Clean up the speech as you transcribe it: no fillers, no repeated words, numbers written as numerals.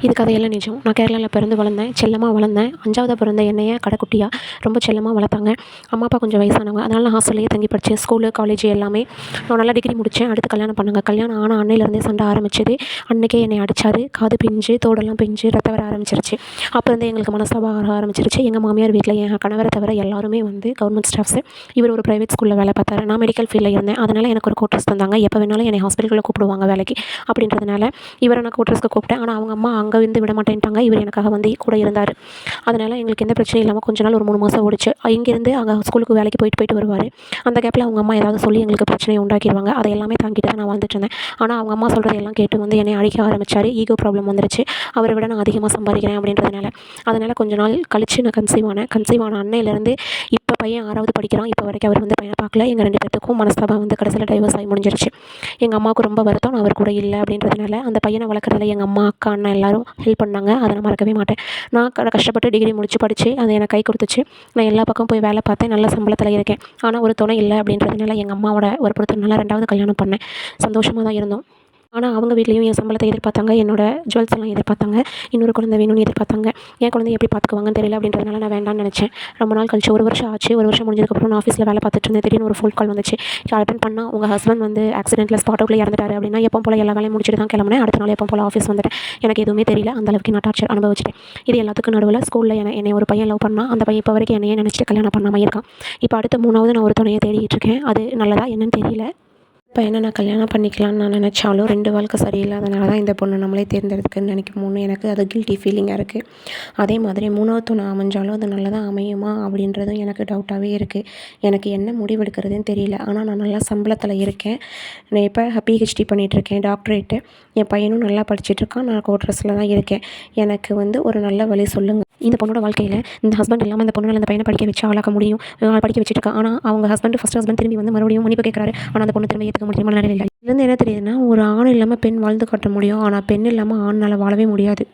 இது கதையெல்லாம் நிஜம். நான் கேரளாவில் பிறந்து வளர்ந்தேன். செல்லமா வளர்ந்தேன். 5ஆவதா பிறந்த என்னைய கடைக்குட்டியா ரொம்ப செல்லமா வளர்த்தாங்க. அம்மா, அப்பா கொஞ்சம் வயசானவங்க. அதனால நான் ஹாஸ்டல்லேயே தங்கி படித்தேன். ஸ்கூலு, காலேஜ் எல்லாமே. நான் நல்லா டிகிரி முடித்தேன். அடுத்து கல்யாணம் பண்ணாங்க. கல்யாணம் ஆன அன்னையிலேருந்தே சண்டை ஆரம்பிச்சது. அன்னைக்கே என்னை அடிச்சாரு. காது பிஞ்சு, தோடெல்லாம் பிஞ்சு, ரத்தம் வர ஆரம்பிச்சிருச்சு. அப்போ இருந்தே எங்களுக்கு மனஸ்தாபம் ஆக ஆரம்பிச்சிருச்சு. எங்கள் மாமியார் வீட்டில் என் கணவரை தவிர எல்லாருமே வந்து கவர்மெண்ட் ஸ்டாஃப்ஸு. இவர் ஒரு பிரைவேட் ஸ்கூலில் வேலை பார்த்தாரு. நான் மெடிக்கல் ஃபீல்டில் இருந்தேன். அதனால் எனக்கு ஒரு கோட்டர்ஸ் தந்தாங்க. எப்போ வேணாலும் என்னை ஹாஸ்பிட்டலுக்குள்ள கூப்பிடுவாங்க வேலைக்கு. அப்படின்றதுனால இவரை நான் கோட்டர்ஸ்க்கு கூப்பிட்டேன். ஆனால் அவங்க அம்மா அங்கே வந்து விட மாட்டேன்ட்டாங்க. இவர் எனக்காக வந்து கூட இருந்தார். அதனால் எங்களுக்கு எந்த பிரச்சனையும் இல்லாமல் கொஞ்ச நாள் ஒரு 3 மாதம் ஓடிச்சு. இங்கேருந்து அங்கே ஸ்கூலுக்கு வேலைக்கு போயிட்டு வருவார். அந்த கேப்பில் அவங்க அம்மா ஏதாவது சொல்லி எங்களுக்கு பிரச்சனையை உண்டாக்கிடுவாங்க. அதை எல்லாமே தாங்கிட்டு தான் நான் வாழ்ந்துட்டு இருந்தேன். ஆனால் அவங்க அம்மா சொல்கிறதெல்லாம் கேட்டு வந்து என்னை அடிக்க ஆரம்பித்தார். ஈகோ ப்ராப்ளம் வந்துருச்சு. அவரை விட நான் அதிகமாக சம்பாதிக்கிறேன் அப்படின்றதுனால. அதனால் கொஞ்ச நாள் கழிச்சு நான் கன்சீவ் ஆன அன்னையிலேருந்து இப்போ பையன் 6வது படிக்கிறான். இப்போ வரைக்கும் அவர் வந்து பையனை பார்க்கல. எங்கள் 2 பேத்துக்கும் மனஸ்தாபம் வந்து கடைசியில் டைவர்ஸ் ஆகி முடிஞ்சிருச்சு. எங்கள் அம்மாவுக்கு ரொம்ப வருத்தம். நான் அவர் கூட இல்லை அப்படின்றதுனால அந்த பையனை வளர்க்குறதுல எங்கள் அம்மா, அக்கா, அண்ணன் எல்லாரும் ஹெல்ப் பண்ணாங்க. அதை நான் மறக்கவே மாட்டேன். நான் கஷ்டப்பட்டு டிகிரி முடித்து படித்து அது எனக்கு கை கொடுத்துச்சு. நான் எல்லா பக்கம் போய் வேலை பார்த்தேன். நல்ல சம்பளத்தில் இருக்கேன். ஆனால் ஒரு துணை இல்லை அப்படின்றதுனால எங்கள் அம்மாவோட வற்புறுத்தல்னால 2வது கல்யாணம் பண்ணேன். சந்தோஷமாக தான் இருந்தோம். ஆனால் அவங்க வீட்லேயும் என் சம்பளத்தை எதிர்பார்த்தாங்க. என்னோட ஜுவல்ஸ் எல்லாம் எதிர்பார்த்தாங்க. இன்னொரு குழந்தை வேணும்னு எதிர்பார்த்தாங்க. என் குழந்தைய எப்படி பார்த்துக்குவாங்கன்னு தெரியல அப்படின்றதுனால நான் வேண்டாம்னு நினச்சேன். ரொம்ப நாள் கழிச்சு 1 வருஷம் ஆச்சு. 1 வருஷம் முடிஞ்சதுக்கப்புறம் நான் ஆஃபீஸில் வேலை பார்த்துட்டு இருந்தேன். திடீர்னு ஒரு ஃபோன் கால் வந்துச்சு. அட்டெண்ட் பண்ணால் உங்கள் ஹஸ்பண்ட் வந்து ஆக்சிடென்ட்டில் ஸ்பாட் அவுட்டில் இறந்துட்டாரு அப்படின்னா எப்போ போல் எல்லா வேலையும் முடிச்சுட்டு தான் கிளம்புனேன். அடுத்த நாள் எப்போ போல் ஆஃபீஸ் வந்துட்டேன். எனக்கு எதுவுமே தெரியல. அந்தளவுக்கு நான் டார்ச்சர் அனுபவிச்சிட்டேன். இது எல்லாத்துக்கும் நடுவில் ஸ்கூலில் என்னை ஒரு பையன் லவ் பண்ணால் அந்த பையன் இப்போ வரைக்கும் என்னையே நினச்சிட்டு கல்யாணம் பண்ணாமல் இருக்கான். இப்போ அடுத்த 3வது நான் ஒரு துணையை தேடிட்டு இருக்கேன். அது நல்லதா என்னன்னு தெரியல. இப்போ என்ன நான் கல்யாணம் பண்ணிக்கலான்னு நான் நினச்சாலும் 2 வாழ்க்கை சரியில்லாதனால தான் இந்த பொண்ணு நம்மளே தேர்ந்தெடுக்குன்னு நினைக்கும் எனக்கு அது கில்ட்டி ஃபீலிங்காக இருக்குது. அதே மாதிரி 3வது துணை அமைஞ்சாலும் அது நல்லதாக அமையுமா அப்படின்றதும் எனக்கு டவுட்டாகவே இருக்குது. எனக்கு என்ன முடிவெடுக்கிறதுன்னு தெரியல. ஆனால் நான் நல்லா சம்பளத்தில் இருக்கேன். நான் இப்போ பிஹெச்டி பண்ணிகிட்ருக்கேன், டாக்டரேட்டு. என் பையனும் நல்லா படிச்சுட்ருக்கான். நான் கோட்ரஸில் தான் இருக்கேன். எனக்கு வந்து ஒரு நல்ல வழி சொல்லுங்கள். இந்த பொண்ணோட வாழ்க்கையில் இந்த ஹஸ்பண்ட் இல்லாமல் இந்த பொண்ணால் இந்த பையனை படிக்க வச்சு ஆளாக்க முடியும். படிக்க வச்சுட்டு ஆனால் அவங்க ஃபர்ஸ்ட் ஹஸ்பண்ட் திரும்பி வந்து மறுபடியும் மன்னிப்பு கேட்குறாரு. ஆனால் அந்த பொண்ணு திரும்ப ஏற்றுக்க முடியுமா? நிலையில் இதுலேருந்து என்ன தெரியுதுன்னா, ஒரு ஆண் இல்லாமல் பெண் வாழ்ந்து காட்ட முடியும். ஆனால் பெண் இல்லாமல் ஆண்னால் வாழவே முடியாது.